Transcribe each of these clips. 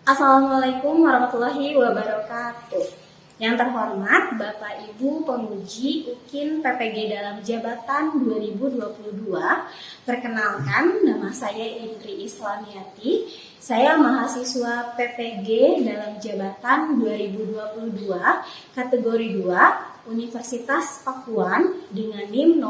Assalamualaikum warahmatullahi wabarakatuh. Yang terhormat Bapak Ibu Penguji UKIN PPG dalam jabatan 2022. Perkenalkan, nama saya Indri Islamiati. Saya mahasiswa PPG dalam jabatan 2022 kategori 2 Universitas Pakuan dengan NIM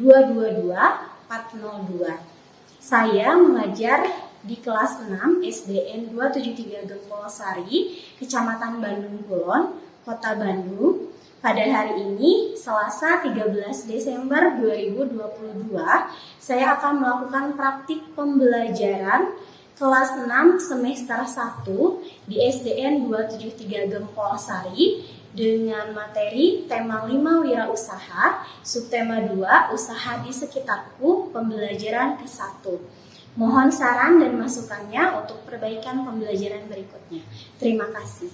0392222402. Saya mengajar di kelas 6 SDN 273 Gempol Sari, Kecamatan Bandung Kulon, Kota Bandung. Pada hari ini, Selasa 13 Desember 2022, saya akan melakukan praktik pembelajaran kelas 6 semester 1 di SDN 273 Gempol Sari dengan materi tema 5 wirausaha, subtema 2 usaha di sekitarku, pembelajaran ke-1. Mohon saran dan masukannya untuk perbaikan pembelajaran berikutnya. Terima kasih.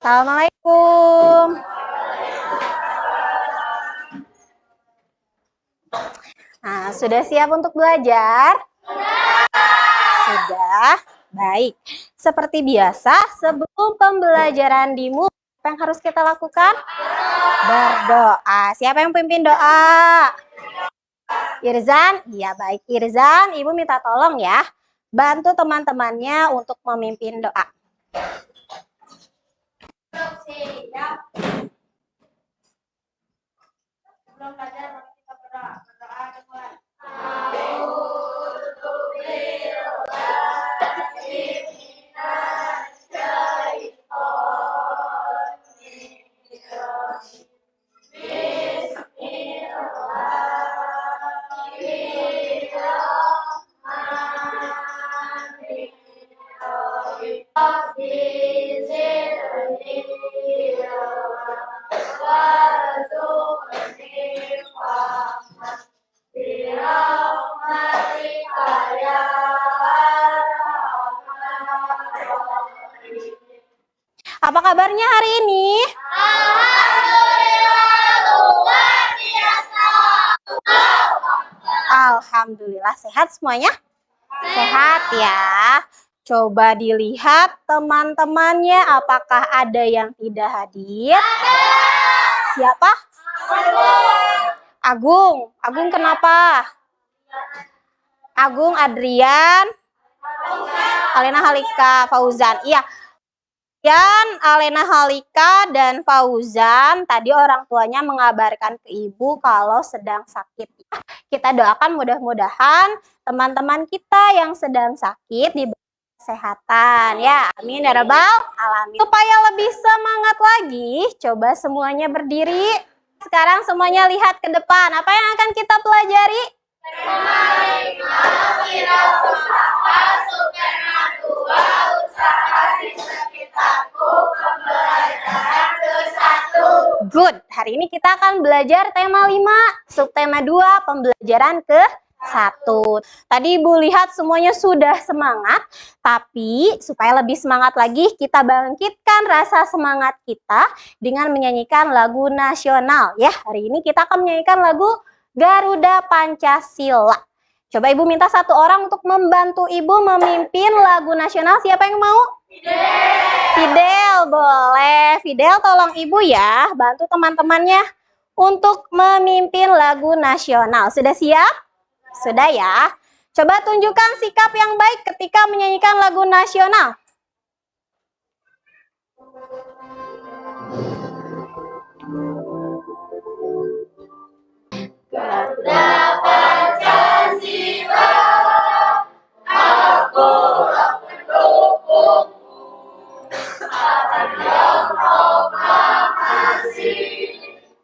Assalamualaikum. Nah, sudah siap untuk belajar? Sudah. Baik. Seperti biasa, sebelum pembelajaran dimulai, apa yang harus kita lakukan? Berdoa. Siapa yang pimpin doa? Irzan? Iya, baik. Irzan, Ibu minta tolong ya. Bantu teman-temannya untuk memimpin doa. Siap. Sebelum belajar kita berdoa. Berdoa dimulai. Apa kabarnya hari ini? Alhamdulillah luar biasa. Alhamdulillah sehat semuanya? Sehat ya. Coba dilihat teman-temannya, apakah ada yang tidak hadir? Siapa? Agung. Agung kenapa? Agung, Adrian, Alena, Halika, Fauzan. Iya. Alena, Halika, dan Fauzan tadi orang tuanya mengabarkan ke ibu kalau sedang sakit. Kita doakan mudah-mudahan teman-teman kita yang sedang sakit diberi kesehatan ya. Amin ya rabbal alamin. Supaya lebih semangat lagi, coba semuanya berdiri. Sekarang semuanya lihat ke depan. Apa yang akan kita pelajari? Tema 5 wirausaha, subtema 2 usaha di sekitarku, pembelajaran ke-1. Good. Hari ini kita akan belajar tema 5, subtema 2, pembelajaran ke-1. Tadi Ibu lihat semuanya sudah semangat, tapi supaya lebih semangat lagi, kita bangkitkan rasa semangat kita dengan menyanyikan lagu nasional. Ya, hari ini kita akan menyanyikan lagu Garuda Pancasila. Coba Ibu minta satu orang untuk membantu Ibu memimpin lagu nasional. Siapa yang mau? Fidel, boleh. Fidel, tolong Ibu ya, bantu teman-temannya untuk memimpin lagu nasional. Sudah siap? Sudah ya. Coba tunjukkan sikap yang baik ketika menyanyikan lagu nasional. Garuda Pancasila, akulah pendukungmu. Akan yang proklamasi,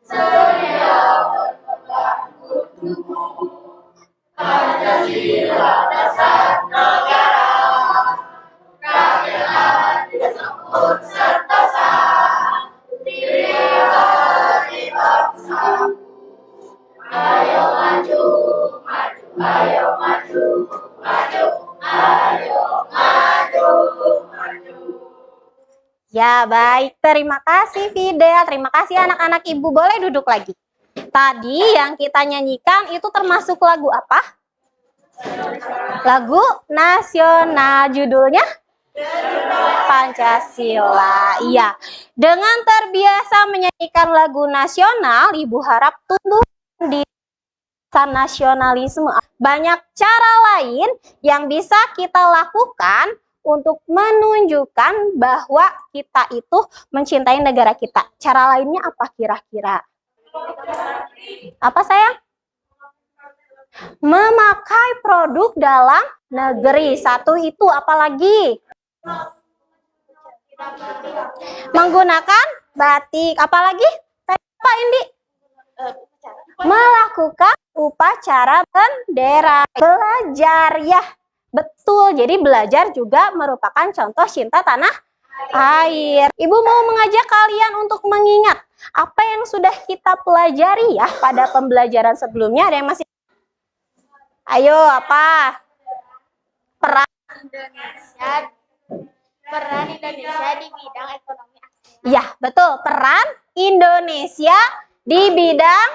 sedia berpegang untukmu. Pancasila dasar negara, rakyat disambut sentosa, diri bangsa. Ayo maju, maju, ayo maju, maju, ayo maju, maju. Ya, baik. Terima kasih Fidel. Terima kasih anak-anak Ibu. Boleh duduk lagi. Tadi yang kita nyanyikan itu termasuk lagu apa? Lagu nasional. Judulnya? Pancasila. Iya. Dengan terbiasa menyanyikan lagu nasional, Ibu harap tumbuh di nasionalisme. Banyak cara lain yang bisa kita lakukan untuk menunjukkan bahwa kita itu mencintai negara kita. Cara lainnya apa kira-kira? Apa sayang? Memakai produk dalam negeri. Satu itu apalagi? Menggunakan batik. Apalagi? Apa Indi? Melakukan upacara bendera. Belajar, ya betul. Jadi belajar juga merupakan contoh cinta tanah air. Ibu mau mengajak kalian untuk mengingat apa yang sudah kita pelajari ya pada pembelajaran sebelumnya. Ada yang masih? Ayo, apa? Peran Indonesia di bidang ekonomi. Ya, betul. Peran Indonesia di bidang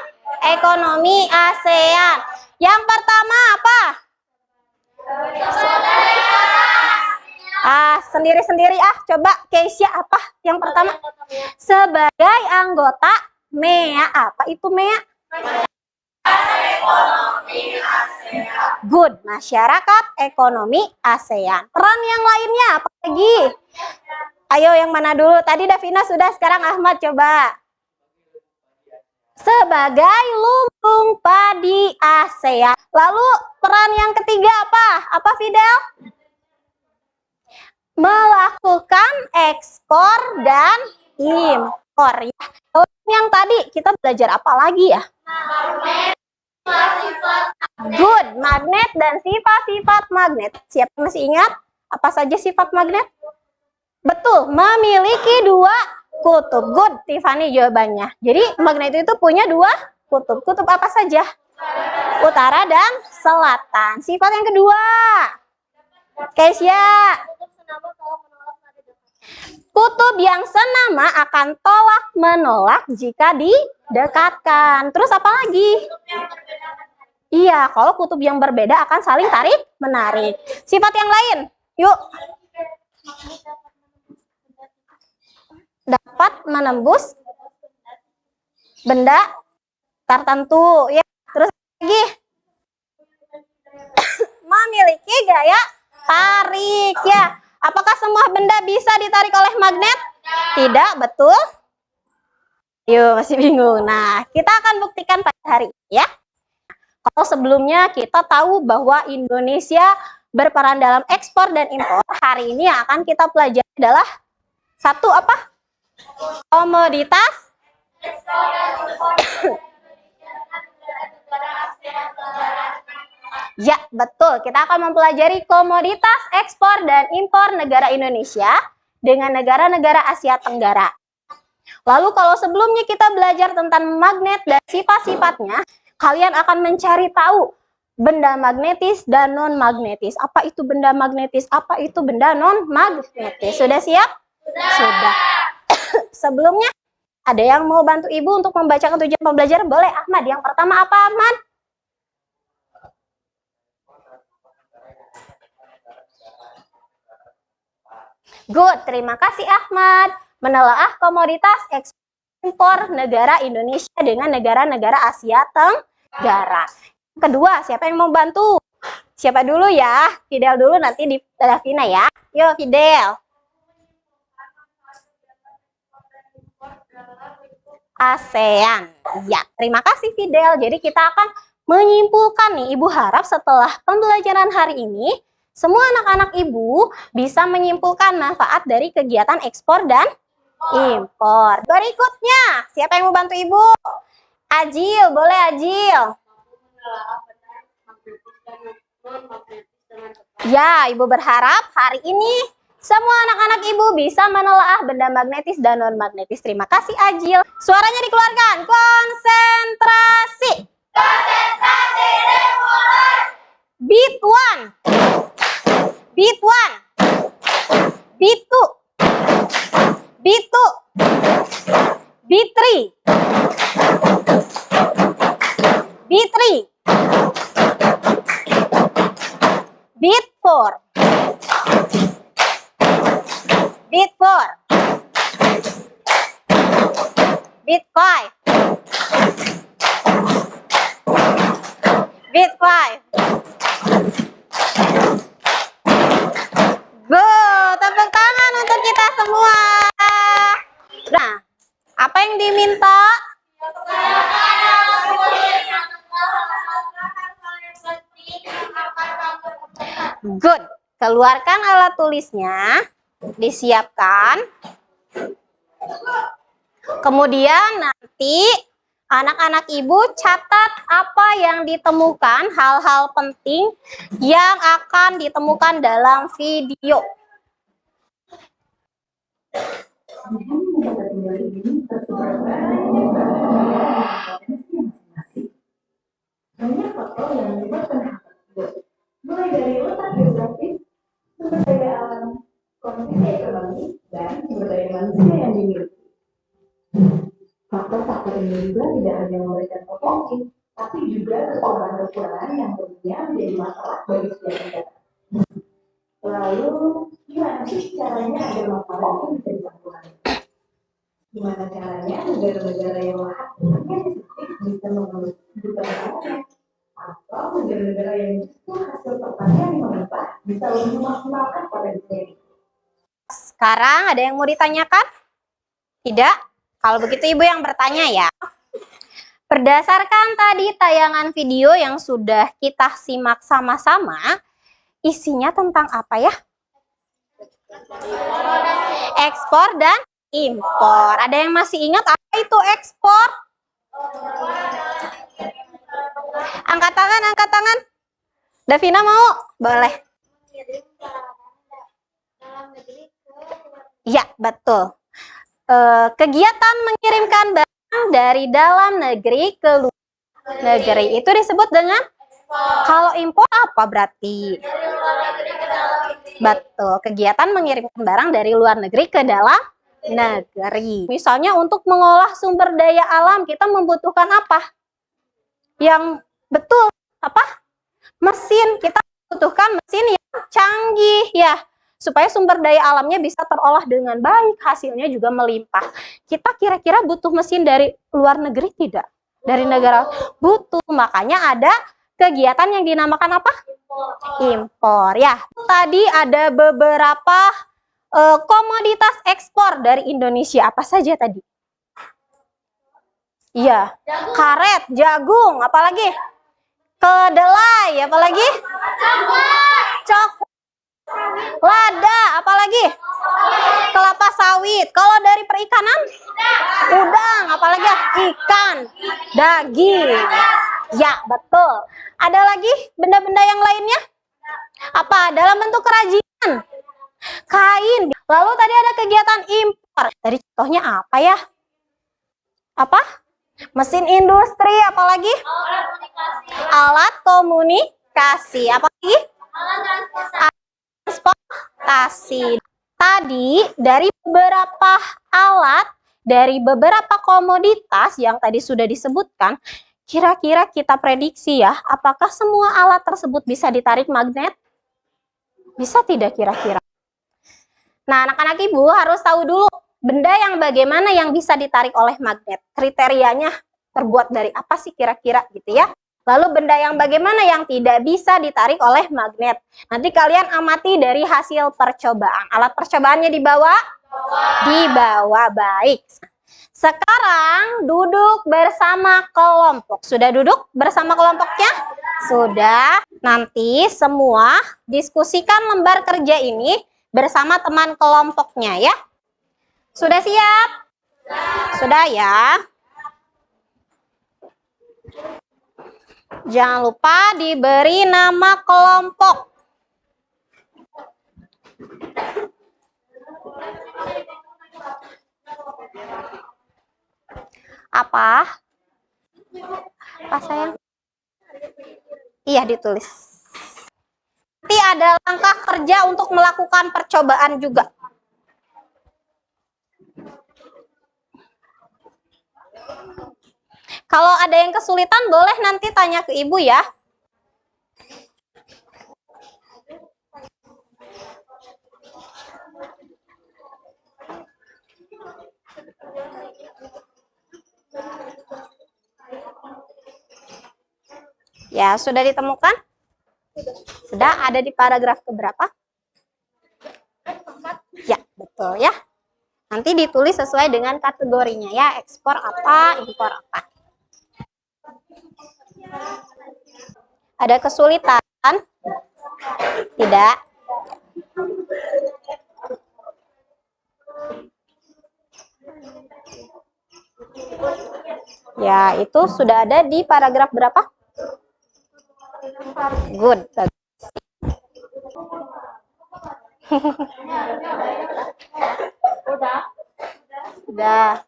ekonomi ASEAN. Yang pertama apa? Sendiri-sendiri coba Keisha apa yang pertama? Sebagai anggota MEA. Apa itu MEA? Ekonomi ASEAN. Good, masyarakat ekonomi ASEAN. Peran yang lainnya apa lagi? Ayo yang mana dulu? Tadi Davina sudah, sekarang Ahmad coba. Sebagai lumbung padi ASEAN. Lalu peran yang ketiga apa? Apa Fidel? Melakukan ekspor dan impor. Ya. Yang tadi kita belajar apa lagi ya? Good, magnet dan sifat-sifat magnet. Siapa masih ingat? Apa saja sifat magnet? Betul, memiliki dua kutub. Good, Tiffany jawabannya. Jadi magnet itu punya dua kutub. Kutub apa saja? Utara dan selatan. Sifat yang kedua. Keisha. Kutub yang senama akan tolak menolak jika didekatkan. Terus apa lagi? Iya, kalau kutub yang berbeda akan saling tarik menarik. Sifat yang lain, yuk. Dapat menembus benda tertentu, ya. Terus lagi, memiliki gaya tarik, ya. Apakah semua benda bisa ditarik oleh magnet? Tidak, betul? Yuk, masih bingung. Nah, kita akan buktikan pada hari ini, ya. Kalau sebelumnya kita tahu bahwa Indonesia berperan dalam ekspor dan impor, hari ini yang akan kita pelajari adalah satu apa? Komoditas. Ya, betul. Kita akan mempelajari komoditas ekspor dan impor negara Indonesia dengan negara-negara Asia Tenggara. Lalu kalau sebelumnya kita belajar tentang magnet dan sifat-sifatnya, kalian akan mencari tahu benda magnetis dan non-magnetis. Apa itu benda magnetis? Apa itu benda non-magnetis? Sudah siap? Sudah. Sebelumnya, ada yang mau bantu Ibu untuk membacakan tujuan pembelajaran? Boleh, Ahmad. Yang pertama apa, Ahmad? Good, terima kasih Ahmad. menelaah komoditas ekspor negara Indonesia dengan negara-negara Asia Tenggara. Kedua, siapa yang mau bantu? Siapa dulu ya? Fidel dulu, nanti di Davina ya. Yuk Fidel. ASEAN. Ya, terima kasih Fidel. Jadi kita akan menyimpulkan nih, Ibu harap setelah pembelajaran hari ini, semua anak-anak Ibu bisa menyimpulkan manfaat dari kegiatan ekspor dan impor. Berikutnya, siapa yang mau bantu Ibu? Ajil, boleh Ajil. Ya, Ibu berharap hari ini semua anak-anak Ibu bisa menelaah benda magnetis dan non-magnetis. Terima kasih Ajil. Suaranya dikeluarkan. Konsentrasi. Konsentrasi dimulai. Beat 1. Beat 1. Beat 2. Beat 2. Beat 3. Beat 3. Beat 4. Beat 4. Beat 5. Beat 5. Go, tepuk tangan untuk kita semua. Nah, apa yang diminta? Good. Keluarkan alat tulisnya, disiapkan. Kemudian nanti anak-anak Ibu catat apa yang ditemukan, hal-hal penting yang akan ditemukan dalam video. Banyak faktor yang menyebabkan hal tersebut, mulai dari letak geografis, sumber daya alam, kondisi ekonomi, dan sumber daya manusia yang dimiliki. Faktor-faktor ini juga tidak hanya memberikan potensi, tapi juga kekurangan-kekurangan yang tentunya menjadi masalah bagi setiap negara. Lalu, gimana sih caranya agar masalah itu bisa ditanggulangi? Gimana caranya negara-negara yang lahannya sedikit bisa memenuhi kebutuhannya? Atau negara-negara yang justru hasil pertanian yang melimpah bisa lebih memaksimalkan potensi? Sekarang ada yang mau ditanyakan? Tidak? Kalau begitu Ibu yang bertanya ya. Berdasarkan tadi tayangan video yang sudah kita simak sama-sama, isinya tentang apa ya? Ekspor dan impor. Ada yang masih ingat apa itu ekspor? Angkat tangan, angkat tangan. Davina mau? Boleh. Ya, betul. Kegiatan mengirimkan barang dari dalam negeri ke luar negeri itu disebut dengan, kalau impor apa berarti? Betul, kegiatan mengirimkan barang dari luar negeri ke dalam negeri. Misalnya untuk mengolah sumber daya alam kita membutuhkan apa? Yang betul apa? Mesin. Kita membutuhkan mesin yang canggih ya, supaya sumber daya alamnya bisa terolah dengan baik, hasilnya juga melimpah. Kita kira-kira butuh mesin dari luar negeri tidak? Dari negara butuh, makanya ada kegiatan yang dinamakan apa? Impor ya. Tadi ada beberapa komoditas ekspor dari Indonesia. Apa saja tadi? Iya, karet, jagung, apalagi? Kedelai, apalagi? Coklat. Lada, apalagi? Kelapa sawit. Kalau dari perikanan? Udang, apalagi? Ikan, daging. Ya, betul. Ada lagi benda-benda yang lainnya? Apa? Dalam bentuk kerajinan. Kain. Lalu tadi ada kegiatan impor. Tadi contohnya apa ya? Apa? Mesin industri, apalagi? Alat komunikasi. Apalagi? Transportasi. Tadi dari beberapa alat, dari beberapa komoditas yang tadi sudah disebutkan, kira-kira kita prediksi ya, apakah semua alat tersebut bisa ditarik magnet? Bisa tidak kira-kira? Nah, anak-anak Ibu harus tahu dulu Benda yang bagaimana yang bisa ditarik oleh magnet? Kriterianya terbuat dari apa sih kira-kira gitu ya? Lalu benda yang bagaimana yang tidak bisa ditarik oleh magnet? Nanti kalian amati dari hasil percobaan. Alat percobaannya dibawa? Dibawa, baik. Sekarang duduk bersama kelompok. Sudah duduk bersama kelompoknya? Sudah. Nanti semua diskusikan lembar kerja ini bersama teman kelompoknya ya. Sudah siap? Sudah ya. Jangan lupa diberi nama kelompok. Apa? Apa sayang? Iya, ditulis. Nanti ada langkah kerja untuk melakukan percobaan juga. Kalau ada yang kesulitan, boleh nanti tanya ke ibu ya. Ya, sudah ditemukan? Sudah ada di paragraf keberapa? Ya, betul ya. Nanti ditulis sesuai dengan kategorinya ya, ekspor apa, impor apa. Ada kesulitan? Tidak. Ya, itu sudah ada di paragraf berapa? Good. Udah.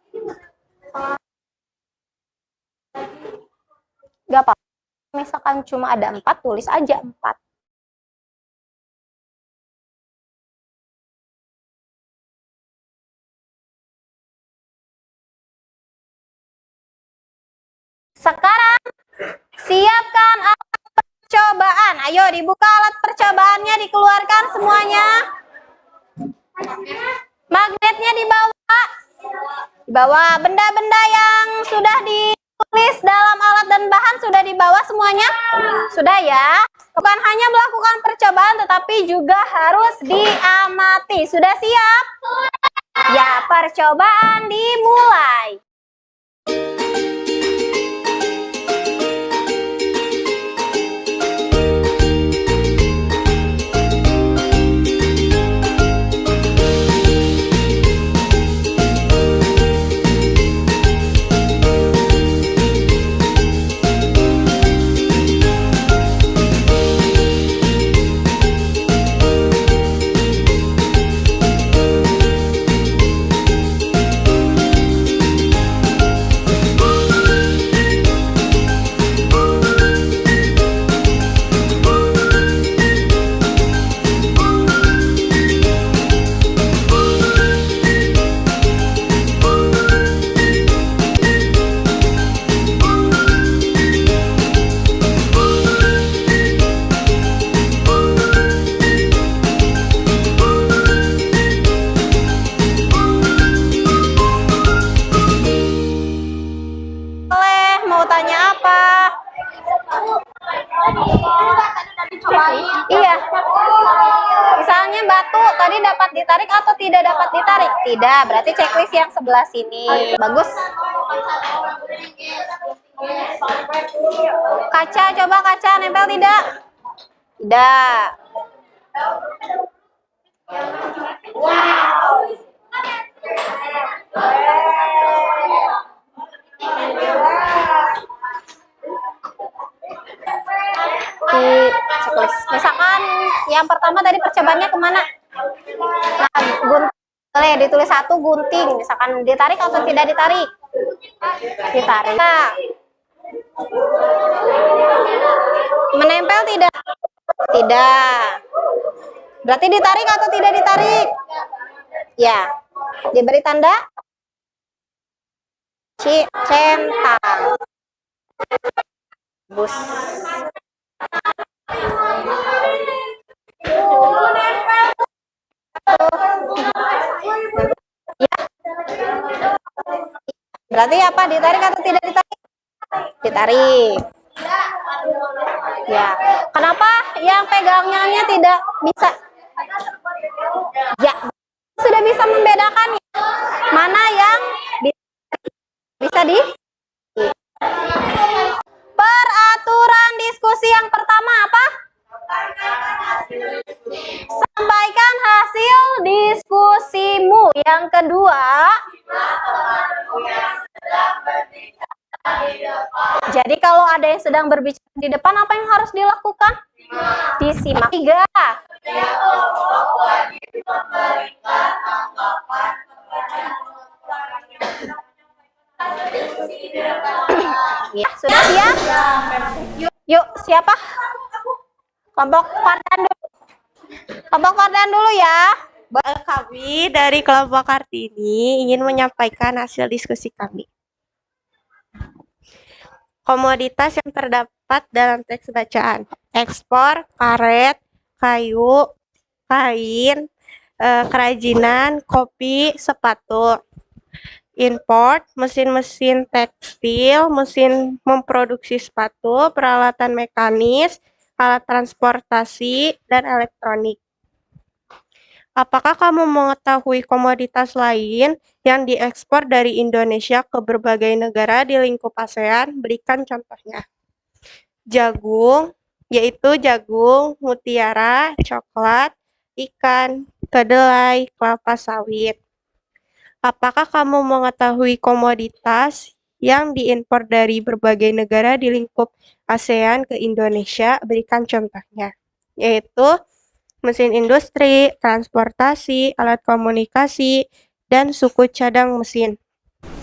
Gak apa-apa. Misalkan cuma ada 4, tulis aja 4. Sekarang siapkan alat percobaan. Ayo dibuka alat percobaannya, dikeluarkan semuanya. Magnetnya dibawa. Dibawa. Benda-benda yang sudah ditulis dalam alat dan bahan sudah dibawa semuanya? Sudah ya. Bukan hanya melakukan percobaan tetapi juga harus diamati. Sudah siap? Ya, percobaan dimulai. Iya. Misalnya batu tadi dapat ditarik atau tidak dapat ditarik? Tidak, berarti checklist yang sebelah sini. Bagus. Kaca, coba kaca nempel tidak? Tidak. Di checklist. Misalkan yang pertama tadi percobaannya kemana? Nah, gunting. Boleh ditulis 1 gunting. Misalkan ditarik atau tidak ditarik? Ditarik. Nah. Menempel tidak? Tidak. Berarti ditarik atau tidak ditarik? Ya. Diberi tanda? Centang. Bus. Ya, Berarti apa? Ditarik atau tidak ditarik? Ditarik. Ya. Kenapa yang pegangnya tidak bisa? Ya. Sudah bisa membedakan mana yang bisa di? Peraturan diskusi yang pertama apa? Sampaikan hasil diskusimu. Yang kedua, jadi kalau ada yang sedang berbicara di depan, apa yang harus dilakukan? Disimak. Tiga. Ya, sudah siap? Yuk, siapa? Kelompok Fardan dulu. Kelompok Fardan dulu ya. Kami dari kelompok Kartini ingin menyampaikan hasil diskusi kami. Komoditas yang terdapat dalam teks bacaan: ekspor, karet, kayu, kain, kerajinan, kopi, sepatu. Import, mesin-mesin tekstil, mesin memproduksi sepatu, peralatan mekanis, alat transportasi, dan elektronik. Apakah kamu mengetahui komoditas lain yang diekspor dari Indonesia ke berbagai negara di lingkup ASEAN? Berikan contohnya. Jagung, yaitu jagung, mutiara, coklat, ikan, kedelai, kelapa sawit. Apakah kamu mengetahui komoditas yang diimpor dari berbagai negara di lingkup ASEAN ke Indonesia? Berikan contohnya, yaitu mesin industri, transportasi, alat komunikasi, dan suku cadang mesin.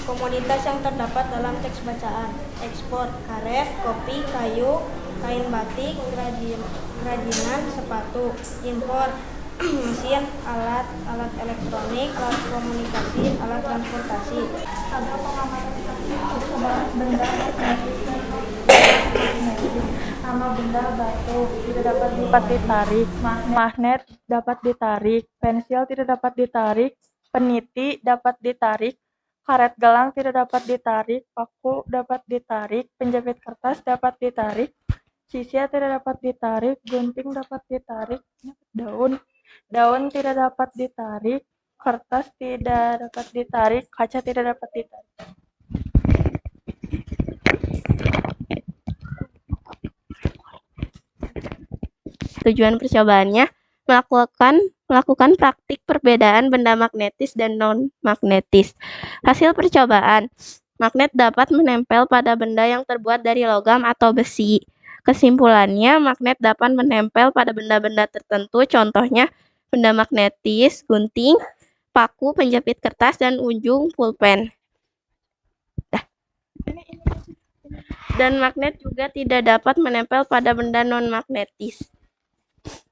Komoditas yang terdapat dalam teks bacaan: ekspor, karet, kopi, kayu, kain batik, kerajinan, sepatu. Impor, mesin, alat elektronik, alat komunikasi, alat transportasi. Ada pengamatan benda nama benda batu tidak dapat ditarik, magnet dapat ditarik, pensil tidak dapat ditarik, peniti dapat ditarik, karet gelang tidak dapat ditarik, paku dapat ditarik, penjepit kertas dapat ditarik, sisir tidak dapat ditarik, gunting dapat ditarik, daun tidak dapat ditarik, kertas tidak dapat ditarik, kaca tidak dapat ditarik. Tujuan percobaannya melakukan praktik perbedaan benda magnetis dan non-magnetis. Hasil percobaan: magnet dapat menempel pada benda yang terbuat dari logam atau besi. Kesimpulannya, magnet dapat menempel pada benda-benda tertentu, contohnya benda magnetis, gunting, paku, penjepit kertas, dan ujung pulpen. Dan magnet juga tidak dapat menempel pada benda non-magnetis.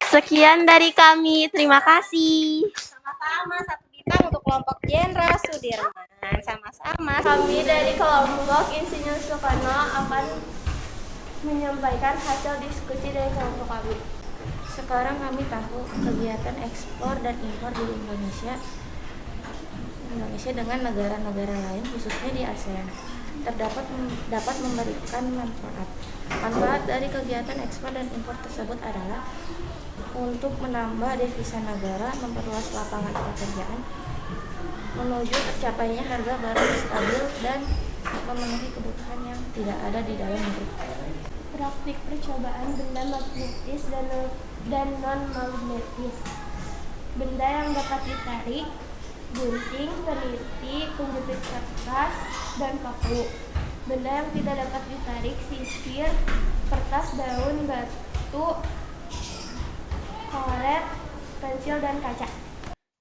Sekian dari kami, terima kasih. Sama-sama, satu bintang untuk kelompok Jenderal Sudirman. Sama-sama. Kami dari kelompok Insinyur Soekarno akan menyampaikan hasil diskusi dari kelompok kami. Sekarang kami tahu kegiatan ekspor dan impor di Indonesia dengan negara-negara lain, khususnya di ASEAN, dapat memberikan manfaat. Manfaat dari kegiatan ekspor dan impor tersebut adalah untuk menambah devisa negara, memperluas lapangan pekerjaan, menuju tercapainya harga barang stabil, dan memenuhi kebutuhan yang tidak ada di dalam negeri. Praktik percobaan benda magnetis dan non-magnetis. Benda yang dapat ditarik: gunting, peniti, penjepit kertas, dan paku. Benda yang tidak dapat ditarik: sisir, kertas, daun, batu, karet, pensil, dan kaca.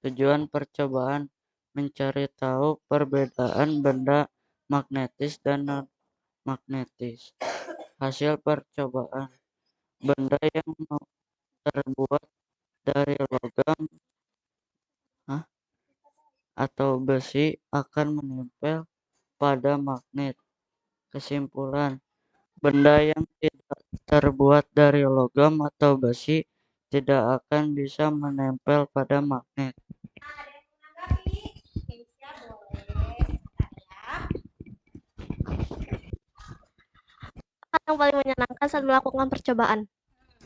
Tujuan percobaan: mencari tahu perbedaan benda magnetis dan non-magnetis. Hasil percobaan: benda yang terbuat dari logam atau besi akan menempel pada magnet. Kesimpulan: benda yang tidak terbuat dari logam atau besi tidak akan bisa menempel pada magnet. Ada yang menanggapi? Keisha boleh. Sebentar ya. yang paling menyenangkan saat melakukan percobaan?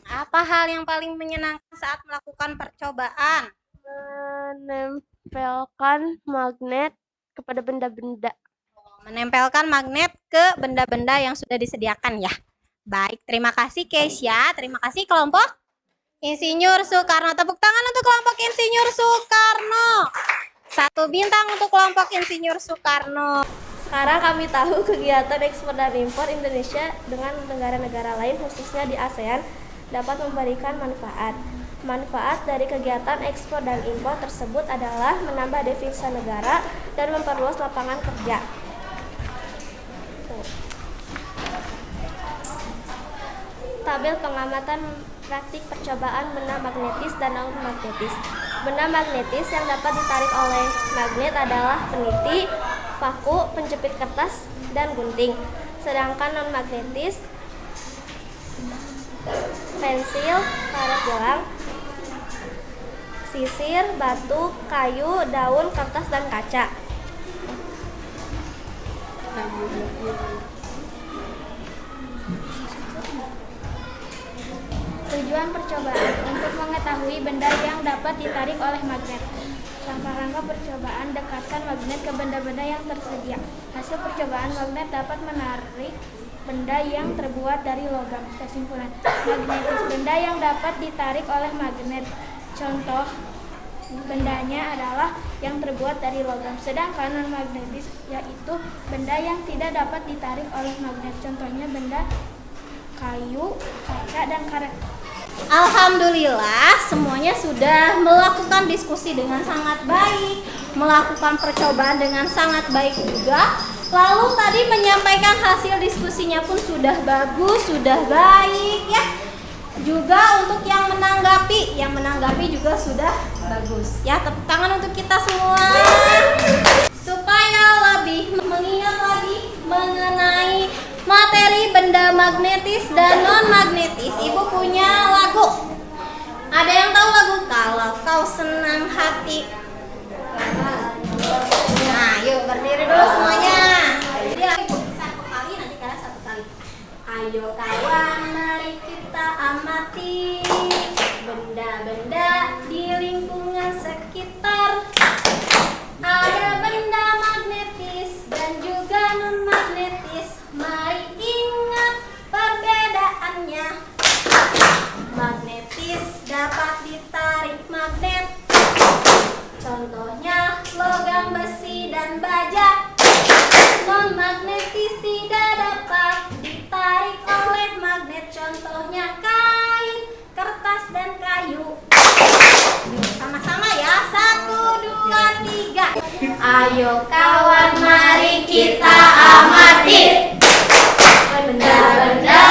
Apa hal yang paling menyenangkan saat melakukan percobaan? Menempelkan magnet kepada benda-benda. Menempelkan magnet ke benda-benda yang sudah disediakan ya. Baik, terima kasih Keisha. Terima kasih kelompok Insinyur Soekarno. Tepuk tangan untuk kelompok Insinyur Soekarno. 1 bintang untuk kelompok Insinyur Soekarno. Sekarang kami tahu kegiatan ekspor dan impor Indonesia dengan negara-negara lain khususnya di ASEAN dapat memberikan manfaat. Manfaat dari kegiatan ekspor dan impor tersebut adalah menambah devisa negara dan memperluas lapangan kerja. Tabel pengamatan praktik percobaan benda magnetis dan non-magnetis. Benda magnetis yang dapat ditarik oleh magnet adalah peniti, paku, penjepit kertas, dan gunting. Sedangkan non-magnetis, pensil, karet gelang, sisir, batu, kayu, daun, kertas, dan kaca. Tujuan percobaan untuk mengetahui benda yang dapat ditarik oleh magnet. Rangka-rangka percobaan dekatkan magnet ke benda-benda yang tersedia. Hasil percobaan magnet dapat menarik benda yang terbuat dari logam. Kesimpulan, magnetis benda yang dapat ditarik oleh magnet. Contoh bendanya adalah yang terbuat dari logam. Sedangkan non-magnetis yaitu benda yang tidak dapat ditarik oleh magnet. Contohnya benda kayu, kaca, dan karet. Alhamdulillah semuanya sudah melakukan diskusi dengan sangat baik, melakukan percobaan dengan sangat baik juga. Lalu tadi menyampaikan hasil diskusinya pun sudah bagus, sudah baik ya. Juga untuk yang menanggapi juga sudah bagus ya. Tepuk tangan untuk kita semua. Supaya lebih mengingat lagi mengenai materi benda magnetis dan non-magnetis, Ibu punya lagu. Ada yang tahu lagu Kalau Kau Senang Hati? Nah, yuk berdiri dulu semuanya. Jadi lagi 1 kali, nanti kalian 1 kali. Ayo kawan, mari kita amati benda-benda di lingkungan sekitar. Ada benda magnetis dan juga non-magnetis. Mari ingat perbedaannya. Magnetis dapat ditarik magnet. Contohnya logam, besi, dan baja. Non-magnetis tidak dapat ditarik oleh magnet. Contohnya kain, kertas, dan kayu. Sama-sama ya. 1, 2, 3. Ayo kawan, mari kita amati benda-benda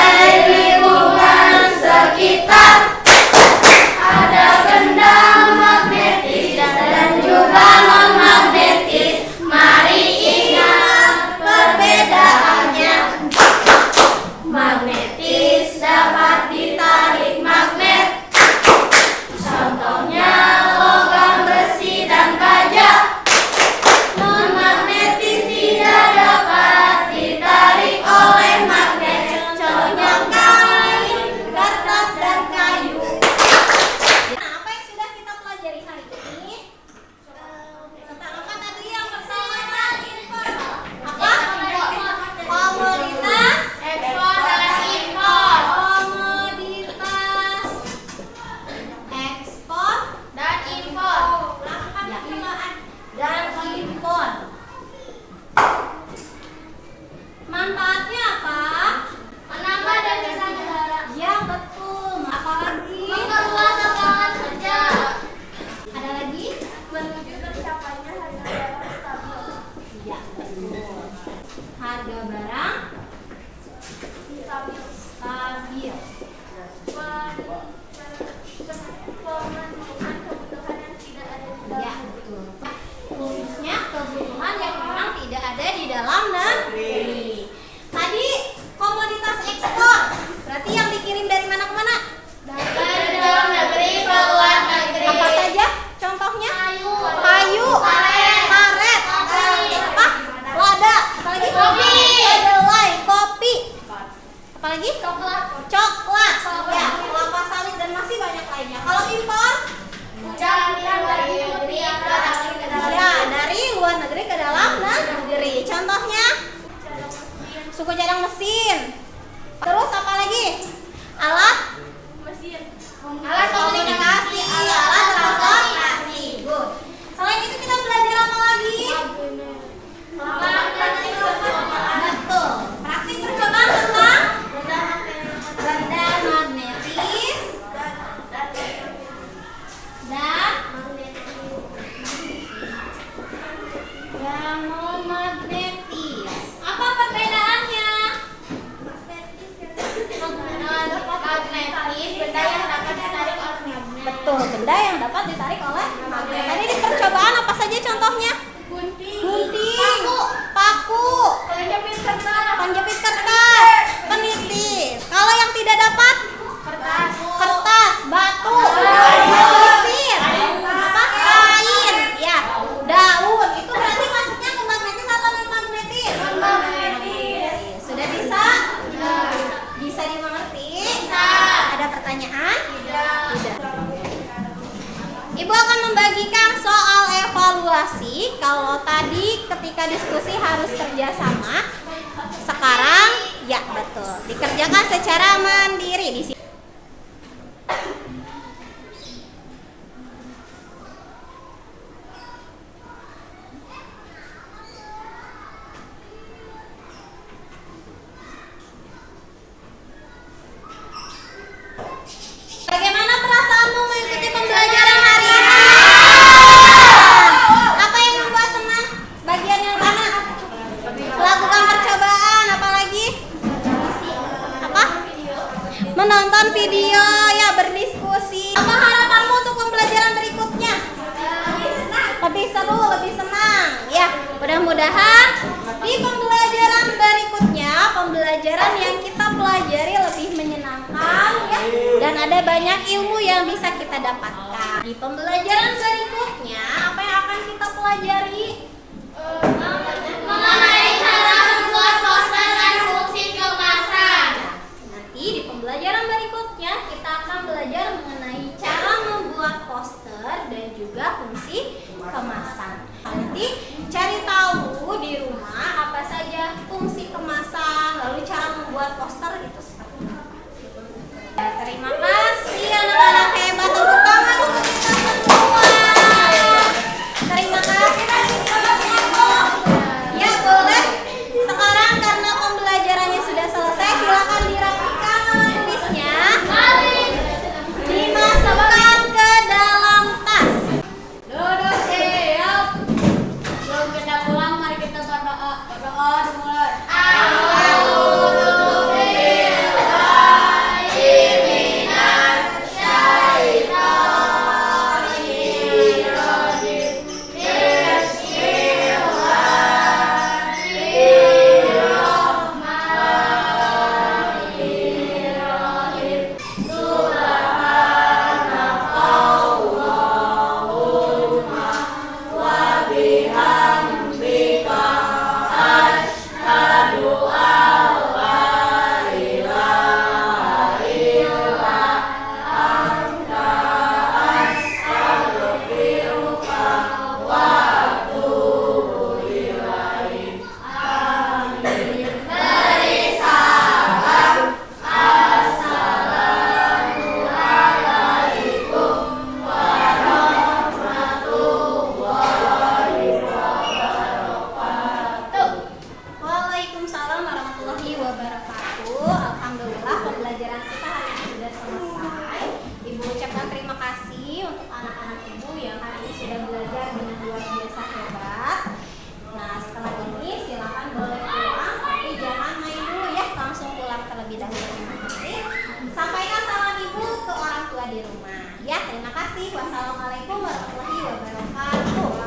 di lingkungan sekitar. Ada benda magnetis dan juga non-magnetis. Mari ingat perbedaannya. Magnetis dapat ditarik magnet. Contohnya logam, besi, dan baja. Non-magnetis tidak dapat ditarik oleh magnet. Contohnya kain, kertas, dan kayu. Nah, apa yang sudah kita pelajari hari ini? Tentang apa tadi yang pertama? Apa? Komoditas ekspor dan impor. Komoditas ekspor dan impor. Dan impor. Manfaatnya apa? Menambah devisa negara. Ya, betul. Apalagi? Memperluas lapangan kerja. Ada lagi? Menuju tercapainya harga barang stabil. Ya, betul. Harga barang Stabil. stabil. Pemenuhan kebutuhan yang tidak ada di dalam Ya, betul. Khususnya kebutuhan yang memang tidak ada di dalam negeri. Tadi komoditas ekspor. Berarti yang dikirim dari mana ke mana? Dari dalam negeri ke luar negeri. Apa saja? Contohnya? Kayu, karet, apa? Lada, apalagi? Kopi. Kedelai, kopi. Apalagi? luar negeri ke dalam negeri. Contohnya suku cadang mesin. Terus apa lagi? Alat komunikasi, alat transportasi. Good. Selain itu kita belajar apa lagi? Betul. Praktik percobaan tentang benda magnetis dan non magnetis. Apa perbedaannya? Magnetis benda yang dapat ditarik oleh magnet. Betul, benda yang dapat ditarik oleh magnet. Tadi di percobaan apa saja contohnya? Gunting, paku, penjepit kertas, peniti. Kalau yang tidak dapat? Kertas, batu, sisir, apa? Kain, ya, daun. Itu berarti masuknya ke magnetis atau non magnetis? Sudah bisa? Bisa dimengerti? Ada pertanyaan? Tidak. Ibu akan membagikan soal evaluasi. Kalau tadi ketika diskusi harus kerjasama, sekarang ya betul dikerjakan secara mandiri di sini. Bagaimana perasaanmu mengikuti pembelajaran hari ini? Apa yang membuat senang? Bagian yang mana? Melakukan percobaan, apalagi? Apa? Menonton video, ya berdiskusi. Apa harapanmu untuk pembelajaran berikutnya? Lebih seru, lebih senang. Ya, mudah-mudahan di pembelajaran berikutnya, pembelajaran yang kita pelajari lebih menyenangkan ya, dan ada banyak ilmu yang bisa kita dapatkan. Di pembelajaran berikutnya, apa yang akan kita pelajari? Mengenai cara membuat poster dan fungsi kemasan. Nanti di pembelajaran berikutnya kita akan belajar mengenai cara membuat poster dan juga fungsi kemasan. Nanti cari tahu di rumah apa saja fungsi kemasan, lalu cara membuat poster itu seperti apa. Terima kasih anak-anak hebat, tepuk tangan untuk kita semua. Terima kasih. Ya boleh. Sekarang karena pembelajarannya sudah selesai, silakan dirapikan tulisnya. Dimasukkan ke dalam tas. Duduk siap. Sebelum kita pulang, mari kita berdoa. Berdoa dimulai. Waalaikumsalam warahmatullahi wabarakatuh. Alhamdulillah pembelajaran kita hari ini sudah selesai. Ibu ucapkan terima kasih untuk anak-anak ibu yang hari ini sudah belajar dengan luar biasa hebat. Nah setelah ini silakan boleh pulang, tapi jangan main dulu ya, langsung pulang terlebih dahulu. Terima kasih. Sampaikan salam ibu ke orang tua di rumah. Ya terima kasih. Wassalamualaikum warahmatullahi wabarakatuh.